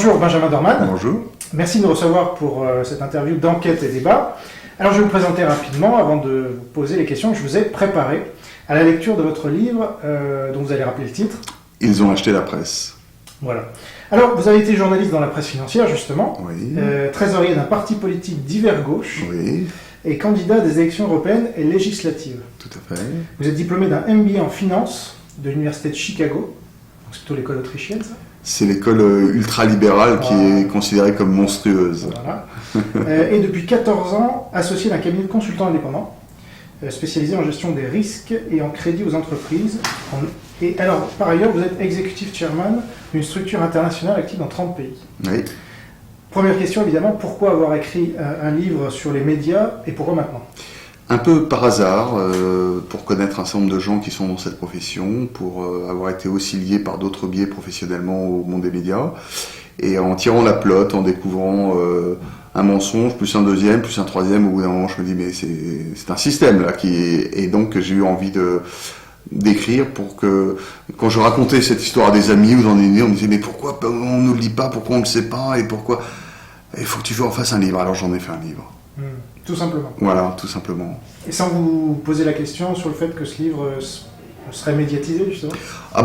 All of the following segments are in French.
Bonjour Benjamin Dorman. Bonjour. Merci de nous recevoir pour cette interview d'enquête et débat. Alors je vais vous présenter rapidement avant de vous poser les questions que je vous ai préparées à la lecture de votre livre dont vous allez rappeler le titre. Ils ont acheté la presse. Voilà. Alors vous avez été journaliste dans la presse financière justement, Oui. Trésorier d'un parti politique divers gauche Oui, et candidat des élections européennes et législatives. tout à fait. Vous êtes diplômé d'un MBA en finance de l'université de Chicago, donc c'est plutôt l'école autrichienne ça. C'est l'école ultralibérale qui est considérée comme monstrueuse. Voilà. Et depuis 14 ans, associé d'un cabinet de consultants indépendants, spécialisé en gestion des risques et en crédit aux entreprises. Et alors, par ailleurs, vous êtes executive chairman d'une structure internationale active dans 30 pays. Oui. Première question, évidemment, pourquoi avoir écrit un livre sur les médias et pourquoi maintenant ? Un peu par hasard, pour connaître un certain nombre de gens qui sont dans cette profession, pour avoir été aussi lié par d'autres biais professionnellement au monde des médias, et en tirant la pelote, en découvrant un mensonge, plus un deuxième, plus un troisième, au bout d'un moment je me dis mais c'est un système là et donc j'ai eu envie d'écrire pour que quand je racontais cette histoire à des amis ou dans des idées, on me disait mais pourquoi on ne le lit pas, pourquoi on ne le sait pas et pourquoi il faut que tu en fasses un livre. Alors j'en ai fait un livre. Tout simplement. Voilà, tout simplement. Et sans vous poser la question sur le fait que ce livre serait médiatisé, justement ? Ah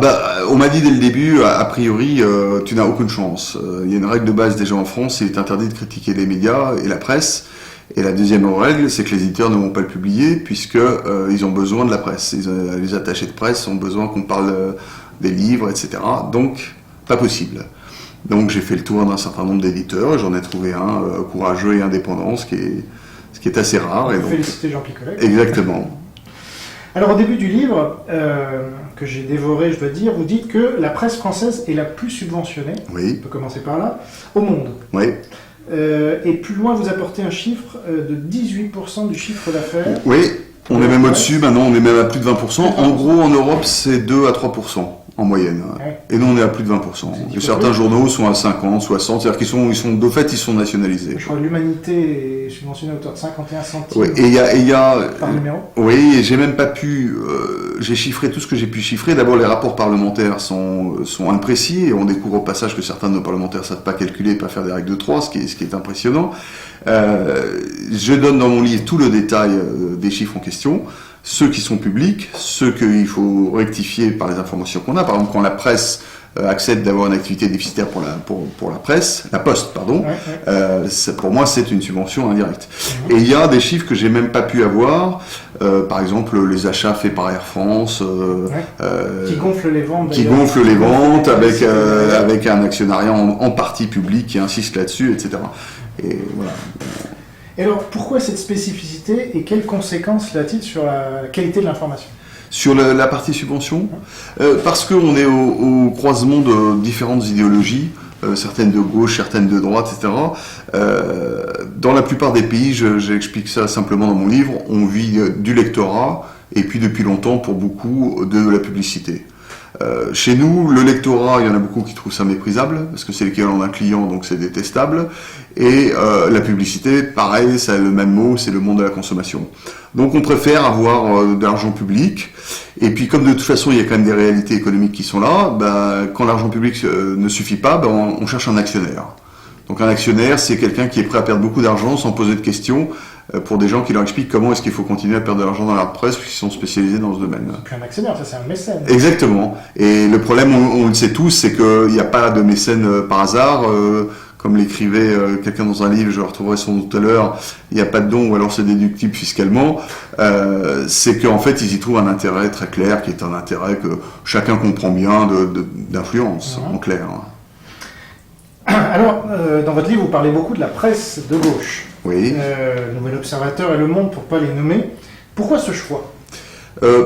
on m'a dit dès le début, a priori, tu n'as aucune chance. Il y a une règle de base déjà en France, il est interdit de critiquer les médias et la presse. Et la deuxième règle, c'est que les éditeurs ne vont pas le publier puisque ils ont besoin de la presse. Les attachés de presse ont besoin qu'on parle des livres, etc. Donc, pas possible. Donc j'ai fait le tour d'un certain nombre d'éditeurs et j'en ai trouvé un courageux et indépendant, ce qui est assez rare. Et donc, féliciter Jean-Pierre Collet. Exactement. Alors au début du livre, que j'ai dévoré, je dois dire, vous dites que la presse française est la plus subventionnée, Oui. on peut commencer par là, au monde. Oui. Et plus loin, vous apportez un chiffre de 18% du chiffre d'affaires. Oui, on est même au-dessus, maintenant on est même à plus de 20%. En gros, en Europe, c'est 2 à 3% en moyenne. Ouais. Et nous, on est à plus de 20%. Et certains journaux sont à 50, 60, c'est-à-dire qu'ils sont de fait, ils sont nationalisés. Je crois que l'Humanité est subventionnée à hauteur de 51 centimes Oui, et il y a par numéro. Oui, et j'ai même pas pu... j'ai chiffré tout ce que j'ai pu chiffrer. D'abord, les rapports parlementaires sont imprécis, et on découvre au passage que certains de nos parlementaires ne savent pas calculer, pas faire des règles de 3, ce qui est impressionnant. Je donne dans mon livre tout le détail des chiffres en question, ceux qui sont publics, ceux qu'il faut rectifier par les informations qu'on a. Par exemple, quand la presse accepte d'avoir une activité déficitaire pour la presse, la Poste, pardon, pour moi c'est une subvention indirecte. Et il y a des chiffres que j'ai même pas pu avoir, par exemple les achats faits par Air France, qui gonflent les ventes. Qui gonflent les ventes avec un actionnariat en partie public qui insiste là-dessus, etc. Et voilà. Et alors, pourquoi cette spécificité et quelles conséquences a-t-il sur la qualité de l'information ? Sur la partie subvention, parce qu'on est au croisement de différentes idéologies, certaines de gauche, certaines de droite, etc. Dans la plupart des pays, j'explique ça simplement dans mon livre, on vit du lectorat et puis depuis longtemps pour beaucoup de la publicité. Chez nous, le lectorat, il y en a beaucoup qui trouvent ça méprisable, parce que c'est l'équivalent d'un client, donc c'est détestable. Et la publicité, pareil, ça a le même mot, c'est le monde de la consommation. Donc on préfère avoir de l'argent public. Et puis comme de toute façon, il y a quand même des réalités économiques qui sont là, quand l'argent public ne suffit pas, on cherche un actionnaire. Donc un actionnaire, c'est quelqu'un qui est prêt à perdre beaucoup d'argent sans poser de questions, pour des gens qui leur expliquent comment est-ce qu'il faut continuer à perdre de l'argent dans la presse puisqu'ils sont spécialisés dans ce domaine. C'est plus un actionnaire, ça c'est un mécène. Exactement. Et le problème, on le sait tous, c'est qu'il n'y a pas de mécène par hasard. Comme l'écrivait quelqu'un dans un livre, je le retrouverai son nom tout à l'heure, il n'y a pas de don ou alors c'est déductible fiscalement. C'est qu'en fait, ils y trouvent un intérêt très clair, qui est un intérêt que chacun comprend bien d'influence, en clair. Alors, dans votre livre, vous parlez beaucoup de la presse de gauche. Oui. Nouvel Observateur et Le Monde, pour ne pas les nommer. Pourquoi ce choix ?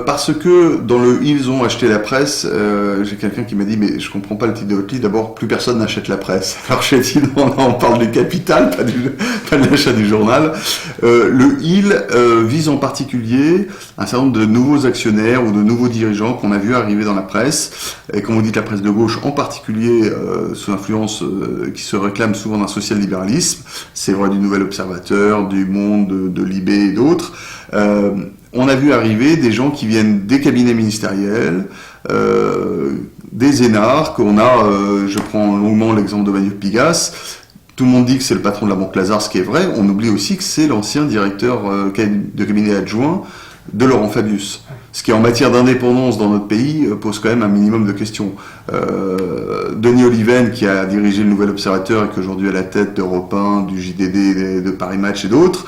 Parce que dans le « Ils ont acheté la presse », j'ai quelqu'un qui m'a dit « Mais je comprends pas le titre de votre livre, d'abord, plus personne n'achète la presse. » Alors j'ai dit « Non, on parle du capital, pas de l'achat du journal. » Le « Il » vise en particulier un certain nombre de nouveaux actionnaires ou de nouveaux dirigeants qu'on a vu arriver dans la presse, et comme vous dites, la presse de gauche en particulier, sous influence qui se réclame souvent d'un social-libéralisme. C'est vrai du Nouvel Observateur, du Monde, de Libé et d'autres. On a vu arriver des gens qui viennent des cabinets ministériels, des énarques. On a, je prends longuement l'exemple de Manioc Pigas. Tout le monde dit que c'est le patron de la Banque Lazare, ce qui est vrai. On oublie aussi que c'est l'ancien directeur de cabinet adjoint de Laurent Fabius. Ce qui, en matière d'indépendance dans notre pays, pose quand même un minimum de questions. Denis Oliven, qui a dirigé le Nouvel Observateur et qui aujourd'hui est à la tête d'Europe 1, du JDD, de Paris Match et d'autres,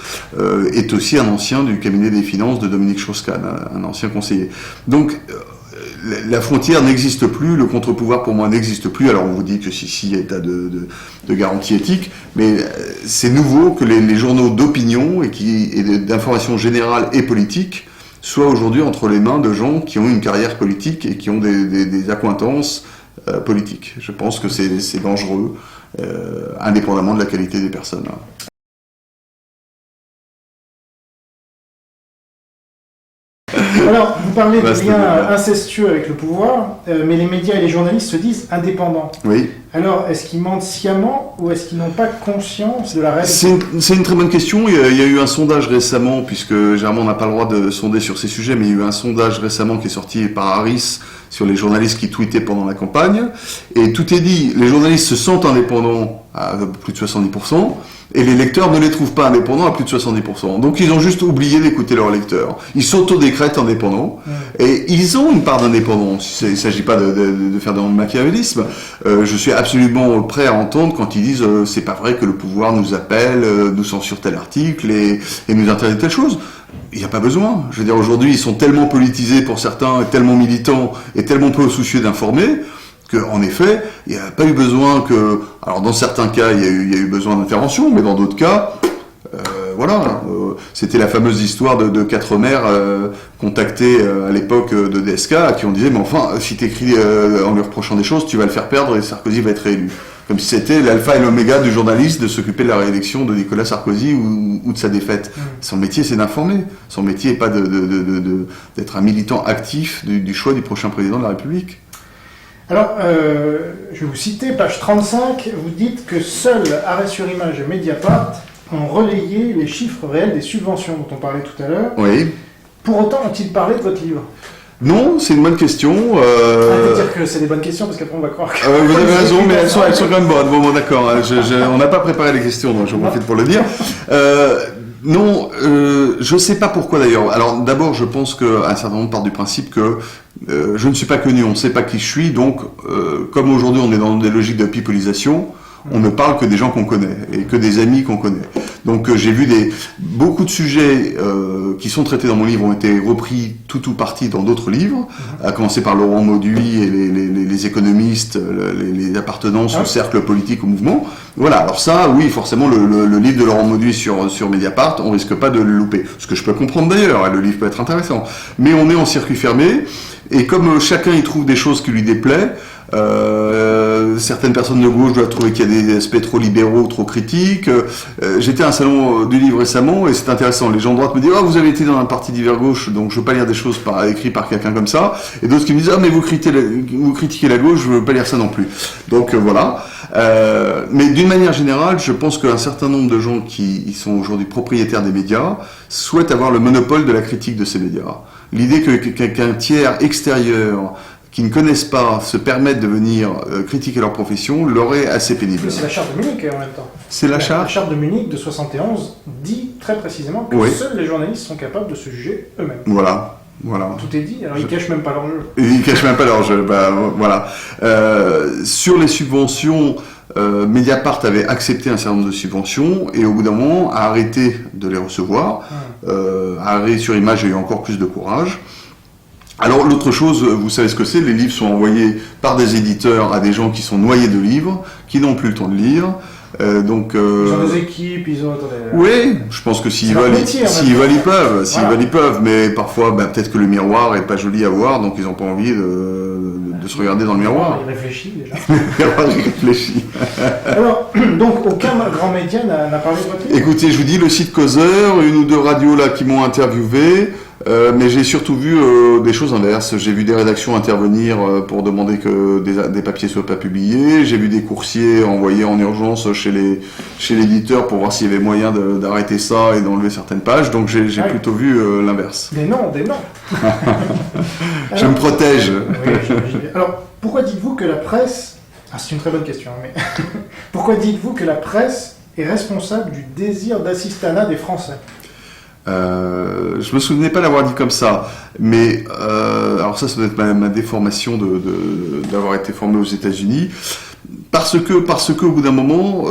est aussi un ancien du cabinet des finances de Dominique Strauss-Kahn, un ancien conseiller. Donc, la frontière n'existe plus, le contre-pouvoir pour moi n'existe plus. Alors on vous dit que si, il y a état de garantie éthique, mais c'est nouveau que les journaux d'opinion et d'information générale et politique soient aujourd'hui entre les mains de gens qui ont une carrière politique et qui ont des accointances politiques. Je pense que c'est dangereux, indépendamment de la qualité des personnes. Alors, vous parlez de liens incestueux avec le pouvoir, mais les médias et les journalistes se disent indépendants. Oui. Alors, est-ce qu'ils mentent sciemment ou est-ce qu'ils n'ont pas conscience de la réalité ? C'est une très bonne question. Il y a eu un sondage récemment, puisque généralement on n'a pas le droit de sonder sur ces sujets, mais il y a eu un sondage récemment qui est sorti par Harris sur les journalistes qui tweetaient pendant la campagne. Et tout est dit, les journalistes se sentent indépendants à plus de 70%, et les lecteurs ne les trouvent pas indépendants à plus de 70%. Donc ils ont juste oublié d'écouter leurs lecteurs. Ils s'autodécrètent indépendants, et ils ont une part d'indépendance. Il ne s'agit pas de faire de machiavélisme. Je suis absolument prêt à entendre quand ils disent c'est pas vrai que le pouvoir nous appelle, nous censure tel article et nous interdit telle chose. Il n'y a pas besoin. Je veux dire, aujourd'hui, ils sont tellement politisés pour certains, tellement militants et tellement peu soucieux d'informer qu'en effet, il n'y a pas eu besoin que... Alors, dans certains cas, il y a eu besoin d'intervention, mais dans d'autres cas, voilà. C'était la fameuse histoire de quatre maires contactés à l'époque de DSK à qui on disait, mais enfin, si tu écris en lui reprochant des choses, tu vas le faire perdre et Sarkozy va être réélu. Comme si c'était l'alpha et l'oméga du journaliste de s'occuper de la réélection de Nicolas Sarkozy ou de sa défaite. Son métier, c'est d'informer. Son métier n'est pas d'être un militant actif du choix du prochain président de la République. Alors, je vais vous citer, page 35, vous dites que seuls Arrêt sur Image et Mediapart ont relayé les chiffres réels des subventions dont on parlait tout à l'heure. Oui. Pour autant, ont-ils parlé de votre livre ? Non, c'est une bonne question. Arrêtez de dire que c'est des bonnes questions, parce qu'après on va croire que... vous avez raison, mais elles sont quand même bonnes. Bon, d'accord, on n'a pas préparé les questions, donc j'en profite pour le dire. Non, je ne sais pas pourquoi d'ailleurs. Alors d'abord, je pense qu'un certain nombre part du principe que je ne suis pas connu, on ne sait pas qui je suis, donc comme aujourd'hui on est dans des logiques de pipolisation, on ne parle que des gens qu'on connaît et que des amis qu'on connaît. Donc j'ai vu beaucoup de sujets qui sont traités dans mon livre ont été repris tout ou partie dans d'autres livres, à commencer par Laurent Mauduit et les économistes, les appartenances au cercle politique, au mouvement. Voilà, alors ça, oui, forcément, le livre de Laurent Mauduit sur Mediapart, on risque pas de le louper. Ce que je peux comprendre d'ailleurs, le livre peut être intéressant. Mais on est en circuit fermé, et comme chacun y trouve des choses qui lui déplaisent, certaines personnes de gauche doivent trouver qu'il y a des aspects trop libéraux, trop critiques. J'étais à un salon du livre récemment et c'est intéressant. Les gens de droite me disent « Ah, vous avez été dans un parti d'hiver gauche, donc je veux pas lire des choses écrites par quelqu'un comme ça. » Et d'autres qui me disent « Ah, mais vous critiquez la gauche, je veux pas lire ça non plus. » Donc voilà. Mais d'une manière générale, je pense qu'un certain nombre de gens qui sont aujourd'hui propriétaires des médias souhaitent avoir le monopole de la critique de ces médias. L'idée qu'un tiers extérieur qui ne connaissent pas se permettent de venir critiquer leur profession leur est assez pénible. C'est la charte de Munich en même temps. C'est la charte. La charte de Munich de 71 dit très précisément que seuls les journalistes sont capables de se juger eux-mêmes. Voilà. Tout est dit, alors ils cachent même pas leur jeu. Ils cachent même pas leur jeu, voilà. Sur les subventions, Mediapart avait accepté un certain nombre de subventions et au bout d'un moment a arrêté de les recevoir. Arrêt sur Image a eu encore plus de courage. Alors l'autre chose, vous savez ce que c'est, les livres sont envoyés par des éditeurs à des gens qui sont noyés de livres, qui n'ont plus le temps de lire. Ils ont des équipes, ils ont... Oui, je pense que s'ils veulent, ils peuvent. S'ils veulent, ils peuvent. Mais parfois, peut-être que le miroir est pas joli à voir, donc ils n'ont pas envie de se regarder dans le miroir. Il réfléchit déjà. Il réfléchit. Alors, donc aucun grand média n'a parlé de votre livre ? Écoutez, je vous dis, le site Causeur, une ou deux radios là qui m'ont interviewé. Mais j'ai surtout vu des choses inverses. J'ai vu des rédactions intervenir pour demander que des papiers soient pas publiés. J'ai vu des coursiers envoyés en urgence chez l'éditeur pour voir s'il y avait moyen d'arrêter ça et d'enlever certaines pages. Donc j'ai plutôt vu l'inverse. Des noms. Je me protège. Oui, alors, Pourquoi dites-vous que la presse... Ah, c'est une très bonne question, mais... Pourquoi dites-vous que la presse est responsable du désir d'assistanat des Français ? Je me souvenais pas l'avoir dit comme ça, mais alors ça doit être ma déformation d'avoir été formé aux États-Unis, parce que au bout d'un moment,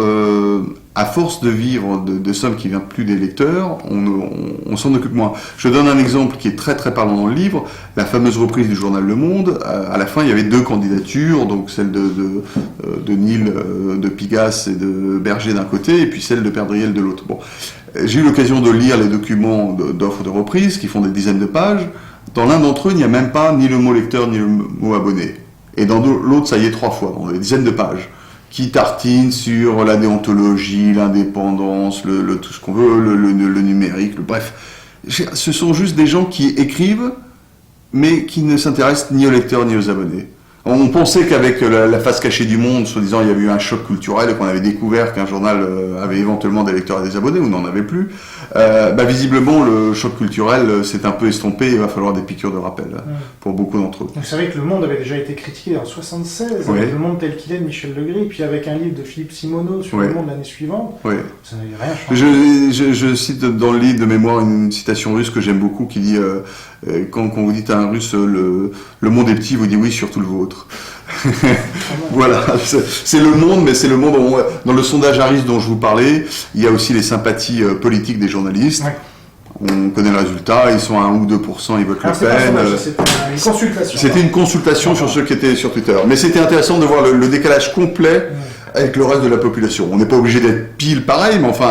à force de vivre de sommes qui viennent plus des lecteurs, on s'en occupe moins. Je donne un exemple qui est très très parlant dans le livre, la fameuse reprise du journal Le Monde. À la fin, il y avait 2 candidatures, donc celle de Neil, de Pigasse et de Berger d'un côté, et puis celle de Perdriel de l'autre. Bon. J'ai eu l'occasion de lire les documents d'offres de reprise qui font des dizaines de pages. Dans l'un d'entre eux, il n'y a même pas ni le mot lecteur ni le mot abonné. Et dans l'autre, ça y est 3 fois, dans des dizaines de pages, qui tartinent sur la déontologie, l'indépendance, tout ce qu'on veut, le numérique, bref. Ce sont juste des gens qui écrivent, mais qui ne s'intéressent ni aux lecteurs ni aux abonnés. On pensait qu'avec la face cachée du Monde, soi-disant, il y avait eu un choc culturel et qu'on avait découvert qu'un journal avait éventuellement des lecteurs et des abonnés, ou n'en avait plus. Visiblement, le choc culturel s'est un peu estompé et il va falloir des piqûres de rappel pour beaucoup d'entre eux. Vous savez que Le Monde avait déjà été critiqué en 1976, avec Le Monde tel qu'il est de Michel Legris, puis avec un livre de Philippe Simoneau sur Le Monde l'année suivante. Ça n'avait rien changé. Je cite dans le livre de mémoire une citation russe que j'aime beaucoup qui dit quand vous dites à un russe le monde est petit, vous dites oui, surtout le vôtre. Voilà, c'est le monde, mais c'est le monde dans le sondage Harris dont je vous parlais, il y a aussi les sympathies politiques des journalistes. On connaît le résultat, ils sont à 1 ou 2%, ils votent Le Pen. C'était une consultation. C'était une consultation sur ceux qui étaient sur Twitter. Mais c'était intéressant de voir le décalage complet avec le reste de la population. On n'est pas obligé d'être pile pareil, mais enfin,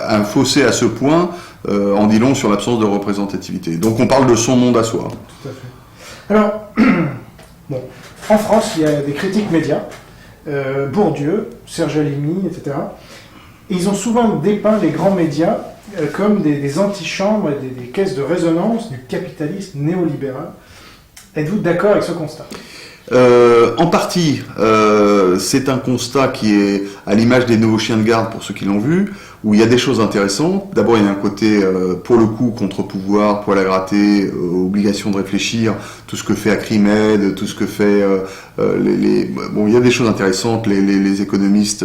un fossé à ce point en dit long sur l'absence de représentativité. Donc on parle de son monde à soi. Tout à fait. Alors, bon, en France, il y a des critiques médias, Bourdieu, Serge Alimi, etc. Et ils ont souvent dépeint les grands médias comme des antichambres et des caisses de résonance du capitalisme néolibéral. Êtes-vous d'accord avec ce constat ? En partie, c'est un constat qui est à l'image des nouveaux chiens de garde pour ceux qui l'ont vu, où il y a des choses intéressantes. D'abord, il y a un côté, pour le coup, contre-pouvoir, poil à gratter, obligation de réfléchir, tout ce que fait Acrimed, tout ce que fait bon, il y a des choses intéressantes, les économistes...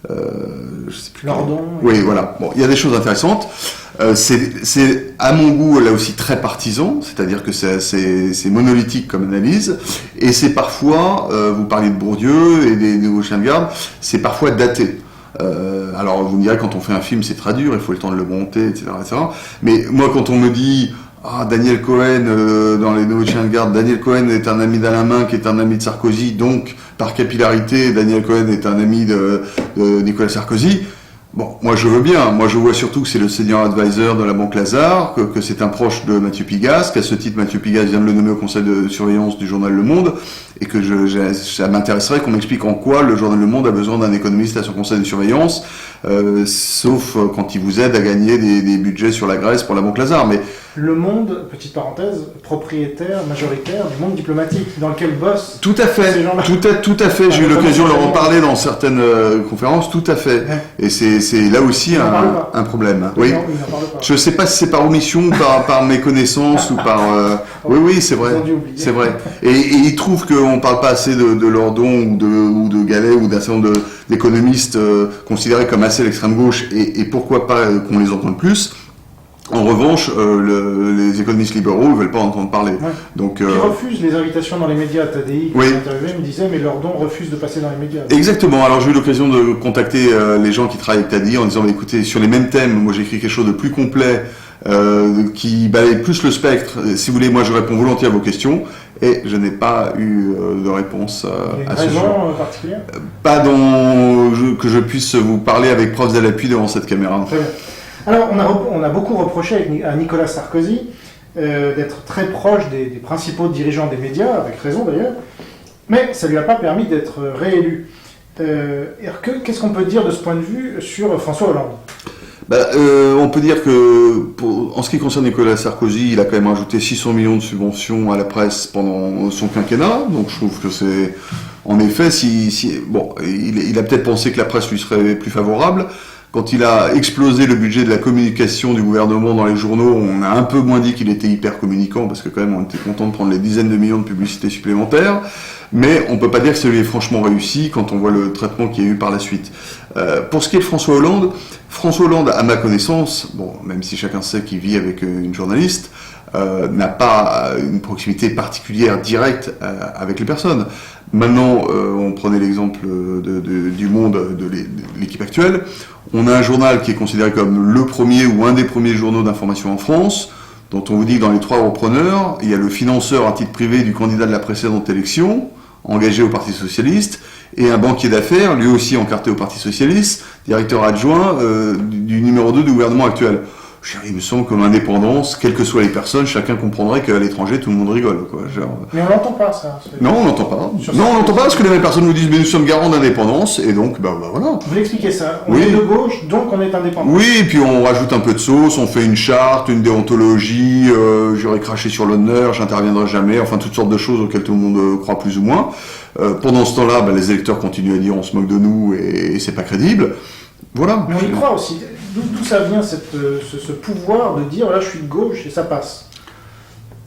je sais plus. Lordon. Oui, voilà. Bon, il y a des choses intéressantes. C'est à mon goût là aussi très partisan, c'est-à-dire que c'est monolithique comme analyse, et c'est parfois, vous parliez de Bourdieu et des nouveaux chiens de garde, c'est parfois daté. Alors vous me direz, quand on fait un film, c'est très dur, il faut le temps de le monter, etc., etc. Mais moi, quand on me dit Daniel Cohen dans les nouveaux chiens de garde, Daniel Cohen est un ami d'Alain Minc, qui est un ami de Sarkozy, donc par capillarité, Daniel Cohen est un ami de Nicolas Sarkozy. Bon, moi je veux bien. Moi je vois surtout que c'est le senior advisor de la Banque Lazare, que c'est un proche de Mathieu Pigasse, qu'à ce titre Mathieu Pigasse vient de le nommer au conseil de surveillance du journal Le Monde, et que ça m'intéresserait qu'on m'explique en quoi le journal Le Monde a besoin d'un économiste à son conseil de surveillance, sauf quand il vous aide à gagner des budgets sur la Grèce pour la Banque Lazare. Mais Le Monde, petite parenthèse, propriétaire majoritaire du monde diplomatique, dans lequel bossent tout à fait, tout à fait. J'ai eu l'occasion de leur en parler dans certaines conférences, tout à fait. Ouais. Et c'est là aussi un problème. Oui. Non, il n'en parle pas. Je ne sais pas si c'est par omission, par méconnaissance ou par... Oui, c'est vrai. C'est vrai. Et ils trouvent qu'on ne parle pas assez de Lordon ou de Gallet ou d'un certain nombre d'économistes considérés comme assez l'extrême gauche, et pourquoi pas qu'on les entende plus. En revanche, les économistes libéraux ne veulent pas entendre parler. Ouais. Donc, Ils refusent les invitations dans les médias. Tadi, qui m'interviewait, me disait, mais Lordon refuse de passer dans les médias. Exactement. Alors j'ai eu l'occasion de contacter les gens qui travaillent avec Tadi en disant, écoutez, sur les mêmes thèmes, moi j'écris quelque chose de plus complet, qui balaye plus le spectre. Si vous voulez, moi je réponds volontiers à vos questions, et je n'ai pas eu de réponse à ce genre. Raison particulière ? Pas que je puisse vous parler avec preuves à l'appui devant cette caméra. Très bien. Alors, on a beaucoup reproché à Nicolas Sarkozy d'être très proche des principaux dirigeants des médias, avec raison d'ailleurs, mais ça ne lui a pas permis d'être réélu. Qu'est-ce qu'on peut dire de ce point de vue sur François Hollande ? On peut dire que, en ce qui concerne Nicolas Sarkozy, il a quand même rajouté 600 millions de subventions à la presse pendant son quinquennat, donc je trouve que c'est... En effet, il a peut-être pensé que la presse lui serait plus favorable. Quand il a explosé le budget de la communication du gouvernement dans les journaux, on a un peu moins dit qu'il était hyper communicant, parce que quand même on était content de prendre les dizaines de millions de publicités supplémentaires. mais on ne peut pas dire que celui est franchement réussi quand on voit le traitement qu'il y a eu par la suite. Pour ce qui est de François Hollande, à ma connaissance, bon, même si chacun sait qu'il vit avec une journaliste, n'a pas une proximité particulière directe avec les personnes. Maintenant, on prenait l'exemple du Monde, de l'équipe actuelle. On a un journal qui est considéré comme le premier ou un des premiers journaux d'information en France, dont on vous dit que dans les 3 repreneurs, il y a le financeur à titre privé du candidat de la précédente élection, engagé au Parti Socialiste, et un banquier d'affaires, lui aussi encarté au Parti Socialiste, directeur adjoint du numéro 2 du gouvernement actuel. Il me semble que l'indépendance, quelles que soient les personnes, chacun comprendrait qu'à l'étranger, tout le monde rigole. Quoi. Mais on n'entend pas ça. Non, on n'entend pas. Non, on n'entend pas parce que les mêmes personnes nous disent mais nous sommes garants d'indépendance, et donc, voilà. Vous expliquez ça. On est de gauche, donc on est indépendant. Oui, et puis on rajoute un peu de sauce, on fait une charte, une déontologie, j'aurais craché sur l'honneur, j'interviendrai jamais, enfin toutes sortes de choses auxquelles tout le monde croit plus ou moins. Pendant ce temps-là, les électeurs continuent à dire on se moque de nous et c'est pas crédible. Voilà. Mais on y croit aussi. D'où ça vient ce pouvoir de dire, voilà, je suis de gauche et ça passe?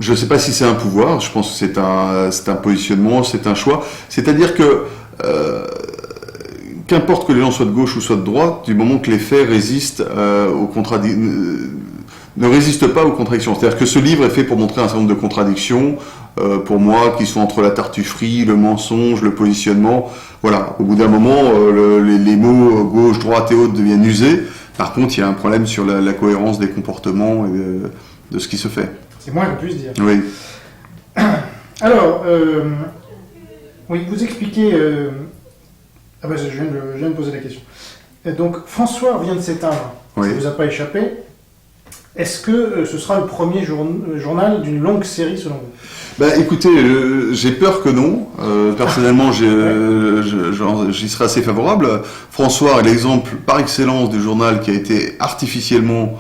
Je ne sais pas si c'est un pouvoir, je pense que c'est un positionnement, c'est un choix. C'est-à-dire que, qu'importe que les gens soient de gauche ou soient de droite, du moment que les faits résistent ne résistent pas aux contradictions. C'est-à-dire que ce livre est fait pour montrer un certain nombre de contradictions, pour moi, qui sont entre la tartufferie, le mensonge, le positionnement. Voilà, au bout d'un moment, les mots gauche, droite et autres deviennent usés. Par contre, il y a un problème sur la cohérence des comportements et de ce qui se fait. C'est moins qu'on puisse dire. Oui. Alors, oui, vous expliquez... je viens de poser la question. Donc, François vient de s'éteindre. Oui. Ça ne vous a pas échappé. Est-ce que ce sera le premier journal d'une longue série, selon vous? Écoutez, j'ai peur que non. Personnellement, j'y serais assez favorable. François est l'exemple par excellence du journal qui a été artificiellement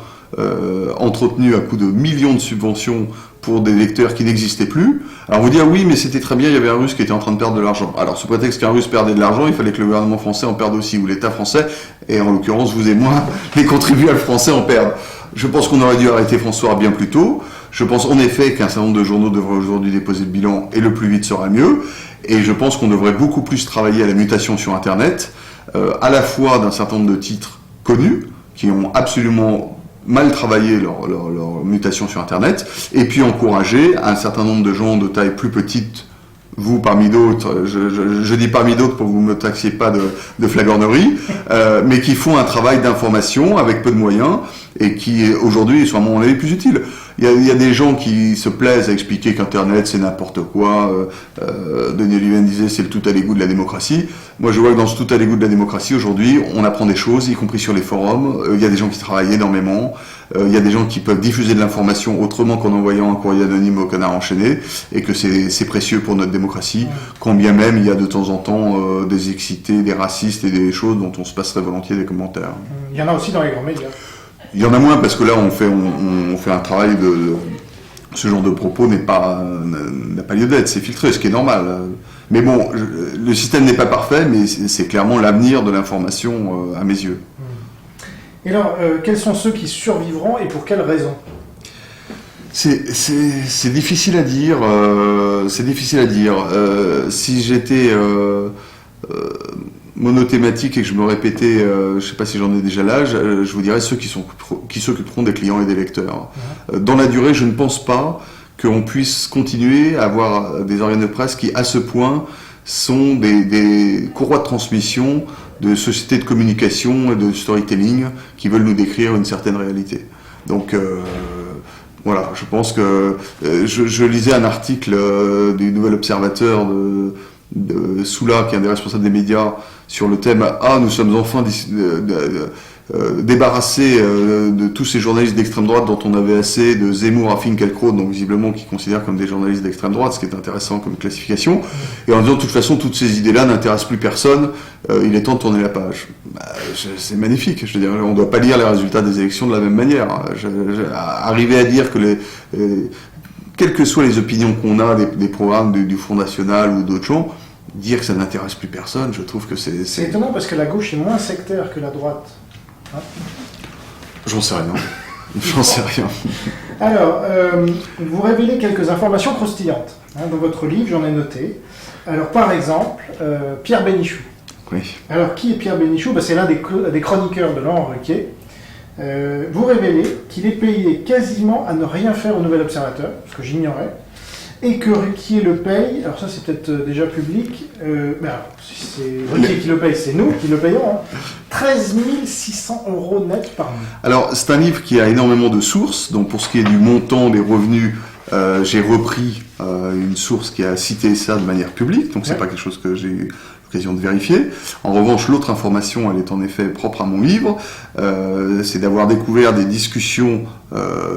entretenu à coup de millions de subventions pour des lecteurs qui n'existaient plus. Alors vous dites, oui, mais c'était très bien, il y avait un Russe qui était en train de perdre de l'argent. Alors sous prétexte qu'un Russe perdait de l'argent, il fallait que le gouvernement français en perde aussi, ou l'État français, et en l'occurrence vous et moi, les contribuables français en perdent. Je pense qu'on aurait dû arrêter François bien plus tôt. Je pense en effet qu'un certain nombre de journaux devraient aujourd'hui déposer le bilan, et le plus vite sera mieux. Et je pense qu'on devrait beaucoup plus travailler à la mutation sur Internet, à la fois d'un certain nombre de titres connus, qui ont absolument mal travaillé leur mutation sur Internet, et puis encourager un certain nombre de gens de taille plus petite, vous parmi d'autres, je dis parmi d'autres pour que vous ne me taxiez pas de flagornerie, mais qui font un travail d'information avec peu de moyens, et qui aujourd'hui sont à mon avis plus utiles. Il y a des gens qui se plaisent à expliquer qu'Internet c'est n'importe quoi. Denis Oliven disait c'est le tout à l'égout de la démocratie. Moi je vois que dans ce tout à l'égout de la démocratie aujourd'hui on apprend des choses, y compris sur les forums. Il y a des gens qui travaillent énormément. Il y a des gens qui peuvent diffuser de l'information autrement qu'en envoyant un courrier anonyme au canard enchaîné, et que c'est précieux pour notre démocratie, quand bien même il y a de temps en temps des excités, des racistes et des choses dont on se passerait volontiers des commentaires. Il y en a aussi dans les grands médias. Il y en a moins parce que là on fait un travail de ce genre de propos n'a pas lieu d'être, c'est filtré, ce qui est normal. Mais bon, le système n'est pas parfait, mais c'est clairement l'avenir de l'information à mes yeux. Et alors, quels sont ceux qui survivront et pour quelles raisons? C'est difficile à dire. Si j'étais monothématique et que je me répétais, je ne sais pas si j'en ai déjà l'âge, je vous dirais ceux qui s'occuperont des clients et des lecteurs. Dans la durée, je ne pense pas qu'on puisse continuer à avoir des organes de presse qui, à ce point, sont des courroies de transmission de sociétés de communication et de storytelling qui veulent nous décrire une certaine réalité. Donc voilà, je pense que je lisais un article du Nouvel Observateur de Soula, qui est un des responsables des médias, sur le thème « Ah, nous sommes enfin débarrassés de tous ces journalistes d'extrême droite dont on avait assez, de Zemmour à Finkielkraut, donc visiblement qui considèrent comme des journalistes d'extrême droite, ce qui est intéressant comme classification, et en disant de toute façon toutes ces idées-là n'intéressent plus personne, il est temps de tourner la page. C'est magnifique, je veux dire, on ne doit pas lire les résultats des élections de la même manière. Arriver à dire que quelles que soient les opinions qu'on a des programmes du Front National ou d'autres gens, dire que ça n'intéresse plus personne, je trouve que c'est... C'est étonnant parce que la gauche est moins sectaire que la droite. Hein? J'en sais rien. J'en sais rien. Alors, vous révélez quelques informations croustillantes dans votre livre, j'en ai noté. Alors, par exemple, Pierre Bénichou. Oui. Alors, qui est Pierre Bénichou? C'est l'un des chroniqueurs de Laurent Ruquier. Vous révélez qu'il est payé quasiment à ne rien faire au Nouvel Observateur, ce que j'ignorais, et que Ruquier le paye, alors ça c'est peut-être déjà public, mais alors, si c'est Ruquier qui le paye, c'est nous qui le payons, 13 600 € net par mois. Alors, c'est un livre qui a énormément de sources, donc pour ce qui est du montant des revenus, j'ai repris une source qui a cité ça de manière publique, donc c'est pas quelque chose que j'ai eu l'occasion de vérifier. En revanche, l'autre information, elle est en effet propre à mon livre, c'est d'avoir découvert des discussions,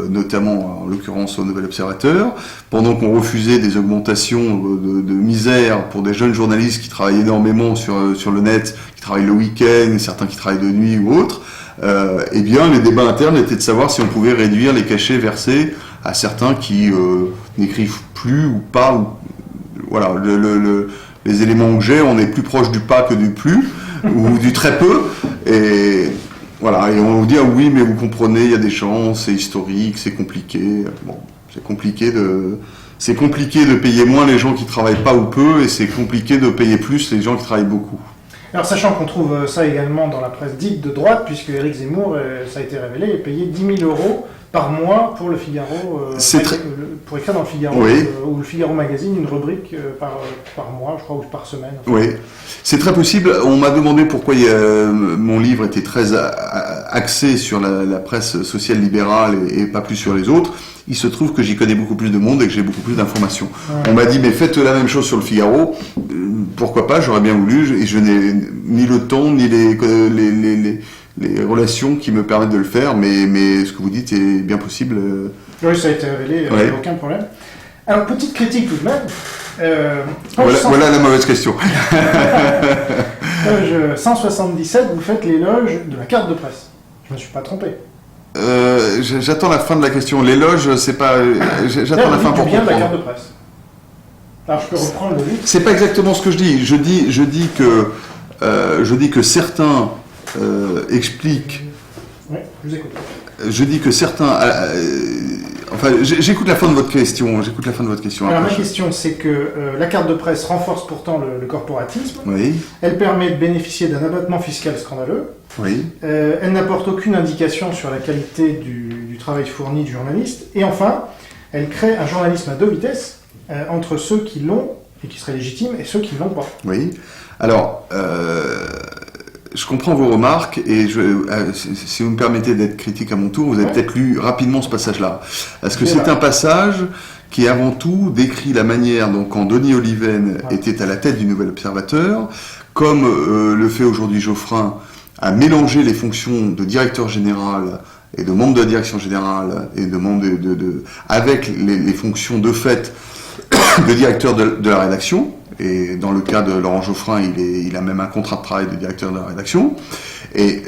notamment en l'occurrence au Nouvel Observateur, pendant qu'on refusait des augmentations de misère pour des jeunes journalistes qui travaillent énormément sur le net, qui travaillent le week-end, certains qui travaillent de nuit ou autres. Eh bien, les débats internes étaient de savoir si on pouvait réduire les cachets versés à certains qui n'écrivent plus ou pas. Voilà, les éléments que j'ai, on est plus proche du pas que du plus, ou du très peu. Et voilà, et on vous dit, ah oui, mais vous comprenez, il y a des gens, c'est historique, c'est compliqué. Bon, c'est compliqué de payer moins les gens qui travaillent pas ou peu, et c'est compliqué de payer plus les gens qui travaillent beaucoup. Alors, sachant qu'on trouve ça également dans la presse dite de droite, puisque Éric Zemmour, ça a été révélé, est payé 10 000 € par mois pour le Figaro, pour écrire dans le Figaro, oui. Ou le Figaro Magazine, une rubrique par mois, je crois, ou par semaine. Enfin. Oui, c'est très possible. On m'a demandé pourquoi mon livre était très axé sur la presse sociale libérale et pas plus sur les autres. Il se trouve que j'y connais beaucoup plus de monde et que j'ai beaucoup plus d'informations. Ouais. On m'a dit, mais faites la même chose sur le Figaro. Pourquoi pas, j'aurais bien voulu, et je n'ai ni le temps, ni les relations qui me permettent de le faire, mais ce que vous dites est bien possible. Oui, ça a été révélé, il n'y a aucun problème. Alors, petite critique tout de même. Voilà la mauvaise question. Page 177, vous faites l'éloge de la carte de presse. Je ne me suis pas trompé. J'attends la fin de la question. L'éloge, c'est pas... J'attends la fin pour bien de la carte de presse. Alors, je peux reprendre le livre. C'est pas exactement ce que je dis. Je dis que certains expliquent... Oui, je vous écoute. Je dis que certains... enfin, j'écoute la fin de votre question. Alors, ma question, c'est que la carte de presse renforce pourtant le corporatisme. Oui. Elle permet de bénéficier d'un abattement fiscal scandaleux. Oui. Elle n'apporte aucune indication sur la qualité du travail fourni du journaliste. Et enfin, elle crée un journalisme à deux vitesses entre ceux qui l'ont et qui seraient légitimes et ceux qui ne l'ont pas. Oui. Alors... je comprends vos remarques et si vous me permettez d'être critique à mon tour, vous avez peut-être lu rapidement ce passage-là. Parce que c'est un passage qui avant tout décrit la manière dont quand Denis Oliven était à la tête du Nouvel Observateur, comme le fait aujourd'hui Geoffrin, à mélanger les fonctions de directeur général et de membre de la direction générale et de membre avec les fonctions de fait de directeur de la rédaction. Et dans le cas de Laurent Geoffrin, il a même un contrat de travail de directeur de la rédaction. Et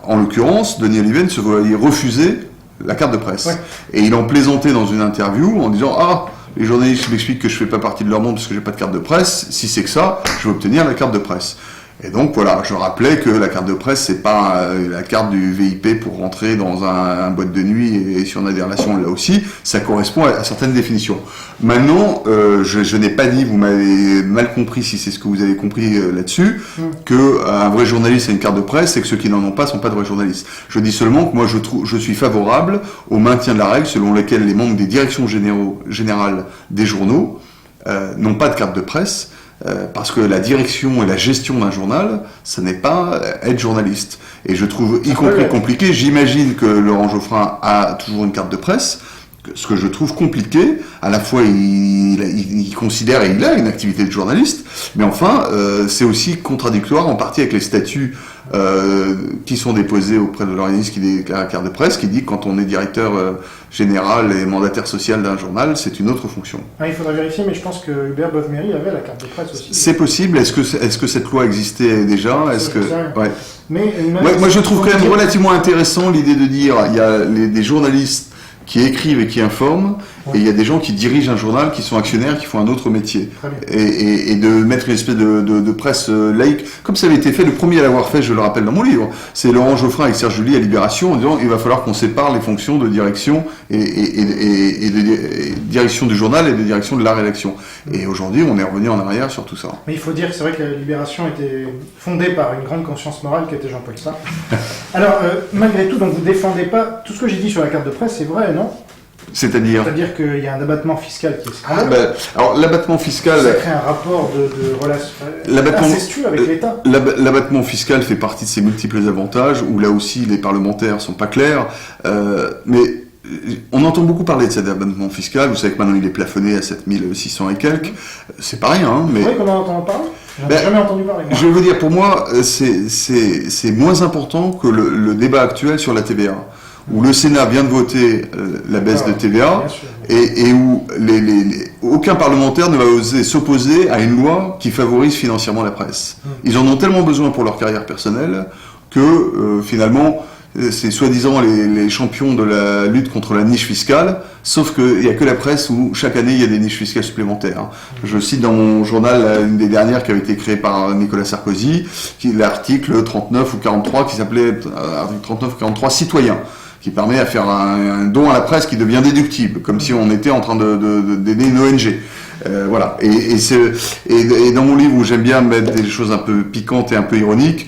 en l'occurrence, Denis Oliven se voyait refuser la carte de presse. Ouais. Et il en plaisantait dans une interview en disant « Ah, les journalistes m'expliquent que je ne fais pas partie de leur monde parce que je n'ai pas de carte de presse. Si c'est que ça, je vais obtenir la carte de presse. » Et donc voilà, je rappelais que la carte de presse, c'est pas la carte du VIP pour rentrer dans un boîte de nuit, et si on a des relations là aussi, ça correspond à certaines définitions. Maintenant, je n'ai pas dit, vous m'avez mal compris si c'est ce que vous avez compris là-dessus, que un vrai journaliste a une carte de presse et que ceux qui n'en ont pas sont pas de vrais journalistes. Je dis seulement que moi je suis favorable au maintien de la règle selon laquelle les membres des directions générales des journaux n'ont pas de carte de presse. Parce que la direction et la gestion d'un journal, ça n'est pas être journaliste. Et je trouve y compris compliqué, j'imagine que Laurent Geoffrin a toujours une carte de presse, ce que je trouve compliqué. À la fois, il considère et il a une activité de journaliste, mais enfin, c'est aussi contradictoire en partie avec les statuts qui sont déposés auprès de l'organisme qui déclare la carte de presse, qui dit que quand on est directeur général et mandataire social d'un journal, c'est une autre fonction. Ah, il faudrait vérifier, mais je pense que Hubert Beuve-Méry avait la carte de presse aussi. C'est possible. Est-ce que cette loi existait déjà ? Ouais. Moi, je trouve quand même relativement intéressant l'idée de dire il y a des journalistes qui écrivent et qui informent, Et il y a des gens qui dirigent un journal, qui sont actionnaires, qui font un autre métier. Très bien. Et de mettre une espèce de presse laïque, comme ça avait été fait, le premier à l'avoir fait, je le rappelle dans mon livre, c'est Laurent Geoffrin avec Serge July à Libération, en disant il va falloir qu'on sépare les fonctions de direction et de direction du journal et de direction de la rédaction. Et aujourd'hui, on est revenu en arrière sur tout ça. Mais il faut dire que c'est vrai que la Libération était fondée par une grande conscience morale qui était Jean-Paul Sartre. Alors, malgré tout, donc vous défendez pas tout ce que j'ai dit sur la carte de presse, c'est vrai, non? C'est-à-dire qu'il y a un abattement fiscal qui est scandaleux. Alors, l'abattement fiscal... Ça crée un rapport de relation incestueux avec l'État. L'abattement fiscal fait partie de ses multiples avantages, où là aussi les parlementaires sont pas clairs, mais on entend beaucoup parler de cet abattement fiscal. Vous savez que maintenant il est plafonné à 7600 et quelques. C'est pas rien, hein, mais... Vous voyez comment on entend parler? J'en ai jamais entendu parler. Moi. Je veux dire, pour moi, c'est moins important que le débat actuel sur la TVA, où le Sénat vient de voter la baisse de TVA, et où aucun parlementaire ne va oser s'opposer à une loi qui favorise financièrement la presse. Ils en ont tellement besoin pour leur carrière personnelle que finalement... C'est soi-disant les champions de la lutte contre la niche fiscale, sauf qu'il n'y a que la presse où chaque année il y a des niches fiscales supplémentaires. Je cite dans mon journal une des dernières qui avait été créée par Nicolas Sarkozy, l'article 39 ou 43 qui s'appelait article 39 ou 43 citoyen, qui permet à faire un don à la presse qui devient déductible, comme si on était en train d'aider une ONG. Voilà. Et dans mon livre où j'aime bien mettre des choses un peu piquantes et un peu ironiques,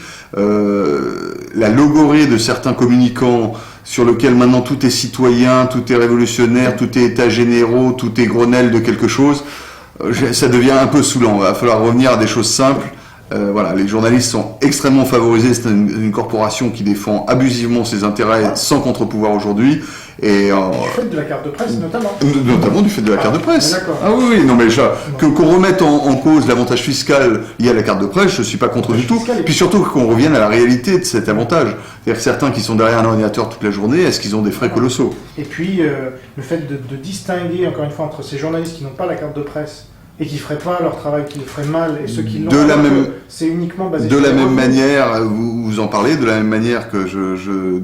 la logorée de certains communicants sur lequel maintenant tout est citoyen, tout est révolutionnaire, tout est état généraux, tout est Grenelle de quelque chose, ça devient un peu saoulant. Il va falloir revenir à des choses simples. Voilà, les journalistes sont extrêmement favorisés. C'est une corporation qui défend abusivement ses intérêts sans contre-pouvoir aujourd'hui. Et du fait de la carte de presse, notamment. Notamment du fait de la carte de presse. D'accord. Ah oui, non mais qu'on remette en cause l'avantage fiscal lié à la carte de presse, je suis pas contre du tout. Puis surtout qu'on revienne à la réalité de cet avantage. C'est-à-dire que certains qui sont derrière un ordinateur toute la journée, est-ce qu'ils ont des frais colossaux? Et puis le fait de distinguer encore une fois entre ces journalistes qui n'ont pas la carte de presse et qui ne feraient pas leur travail, qui le feraient mal, et ceux qui l'ont, c'est uniquement basé sur la même manière, vous en parlez, de la même manière que je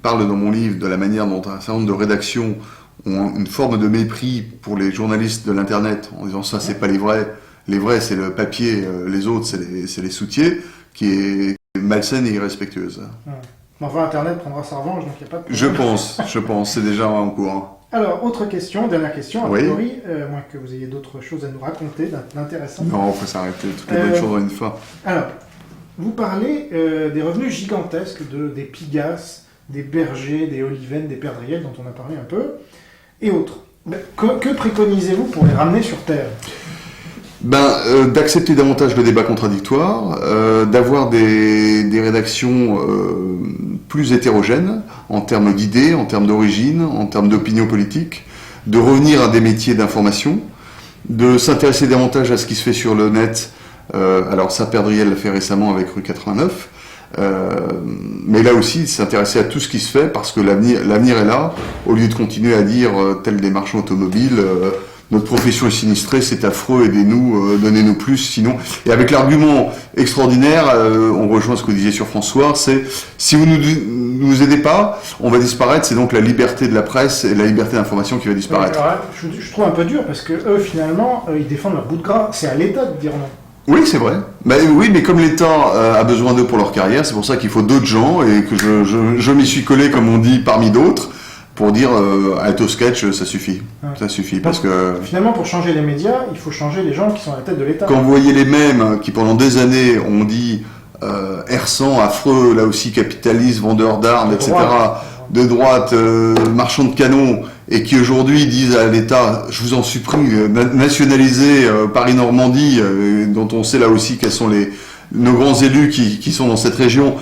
parle dans mon livre de la manière dont un certain nombre de rédactions ont une forme de mépris pour les journalistes de l'Internet, en disant ça, c'est pas les vrais c'est le papier, les autres, c'est les soutiers, qui est malsaine et irrespectueuse. Enfin, Internet prendra sa revanche, donc il n'y a pas de... Je pense, c'est déjà en cours. Alors, autre question, dernière question, a priori, moins que vous ayez d'autres choses à nous raconter d'intéressant. Non, il faut s'arrêter, toutes les bonnes choses en une fois. Alors, vous parlez des revenus gigantesques des Pigasse, des Berger, des Oliven, des Perdriel, dont on a parlé un peu, et autres. Que préconisez-vous pour les ramener sur Terre ? D'accepter davantage le débat contradictoire, d'avoir des rédactions plus hétérogènes en termes d'idées, en termes d'origine, en termes d'opinion politique, de revenir à des métiers d'information, de s'intéresser davantage à ce qui se fait sur le net. Alors ça, Perdriel l'a fait récemment avec Rue 89, mais là aussi s'intéresser à tout ce qui se fait parce que l'avenir est là, au lieu de continuer à dire tel des marchands automobiles, notre profession est sinistrée, c'est affreux, aidez-nous, donnez-nous plus, sinon... Et avec l'argument extraordinaire, on rejoint ce que vous disiez sur François, c'est si vous ne nous aidez pas, on va disparaître, c'est donc la liberté de la presse et la liberté d'information qui va disparaître. Alors, je trouve un peu dur, parce que eux, finalement, ils défendent leur bout de gras, c'est à l'État de dire non. Oui, c'est vrai. Oui, mais comme l'État a besoin d'eux pour leur carrière, c'est pour ça qu'il faut d'autres gens, et que je m'y suis collé, comme on dit, parmi d'autres, pour dire alto sketch, ça suffit. Ça suffit, parce que... Finalement, pour changer les médias, il faut changer les gens qui sont à la tête de l'État. Quand vous voyez les mêmes qui, pendant des années, ont dit R100, affreux, là aussi, capitaliste, vendeur d'armes, etc., de droite, marchand de canons, et qui aujourd'hui disent à l'État, je vous en supplie, nationalisez Paris-Normandie, dont on sait là aussi quels sont nos grands élus qui sont dans cette région,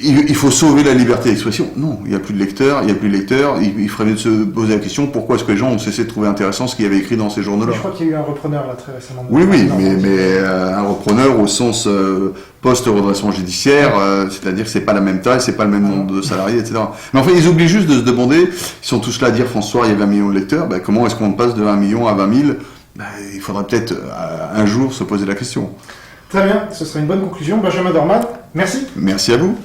il faut sauver la liberté d'expression. Non, il n'y a plus de lecteurs, il ferait mieux de se poser la question, pourquoi est-ce que les gens ont cessé de trouver intéressant ce qu'il y avait écrit dans ces journaux-là? Je crois qu'il y a eu un repreneur là très récemment. Oui, mais un repreneur au sens post-redressement judiciaire, c'est-à-dire que c'est pas la même taille, c'est pas le même nombre de salariés, etc. Mais enfin, ils oublient juste de se demander, ils sont tous là à dire François, il y a 20 millions de lecteurs, comment est-ce qu'on passe de 1 million à 20 000? Il faudrait peut-être un jour se poser la question. Très bien, ce serait une bonne conclusion. Benjamin Dorman, merci. Merci à vous.